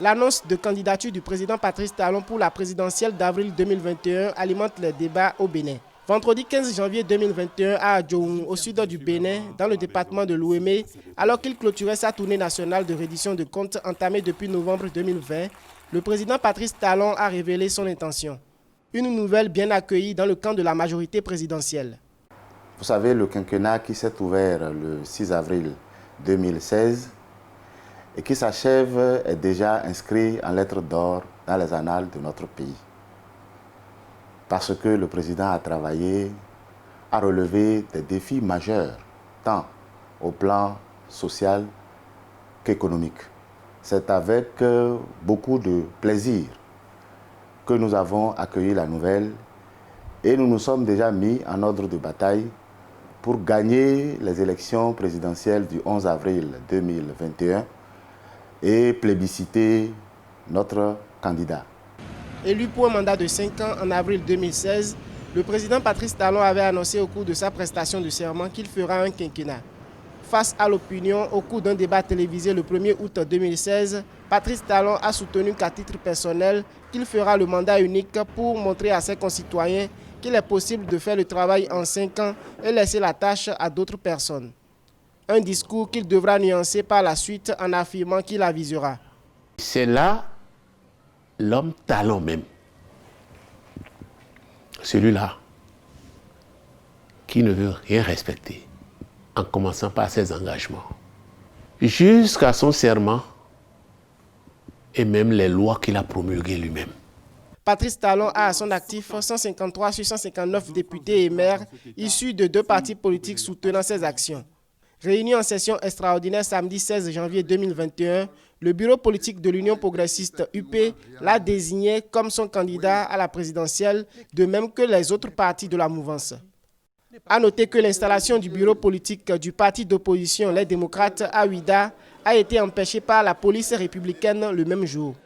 L'annonce de candidature du président Patrice Talon pour la présidentielle d'avril 2021 alimente les débats au Bénin. Vendredi 15 janvier 2021 à Adjoum, au sud du Bénin, dans le département de l'Ouémé, alors qu'il clôturait sa tournée nationale de reddition de comptes entamée depuis novembre 2020, le président Patrice Talon a révélé son intention. Une nouvelle bien accueillie dans le camp de la majorité présidentielle. Vous savez, le quinquennat qui s'est ouvert le 6 avril 2016 et qui s'achève est déjà inscrit en lettres d'or dans les annales de notre pays. Parce que le président a travaillé à relever des défis majeurs, tant au plan social qu'économique. C'est avec beaucoup de plaisir que nous avons accueilli la nouvelle et nous nous sommes déjà mis en ordre de bataille pour gagner les élections présidentielles du 11 avril 2021 et plébisciter notre candidat. Élu pour un mandat de 5 ans en avril 2016, le président Patrice Talon avait annoncé au cours de sa prestation de serment qu'il fera un quinquennat. Face à l'opinion, au cours d'un débat télévisé le 1er août 2016, Patrice Talon a soutenu qu'à titre personnel, qu'il fera le mandat unique pour montrer à ses concitoyens qu'il est possible de faire le travail en 5 ans et laisser la tâche à d'autres personnes. Un discours qu'il devra nuancer par la suite en affirmant qu'il avisera. C'est là l'homme Talon même. Celui-là qui ne veut rien respecter, en commençant par ses engagements, jusqu'à son serment et même les lois qu'il a promulguées lui-même. Patrice Talon a à son actif 153 sur 159 députés et maires issus de 2 partis politiques soutenant ses actions. Réuni en session extraordinaire samedi 16 janvier 2021, le bureau politique de l'Union progressiste UP l'a désigné comme son candidat à la présidentielle, de même que les autres partis de la mouvance. A noter que l'installation du bureau politique du parti d'opposition Les Démocrates à Ouidah a été empêchée par la police républicaine le même jour.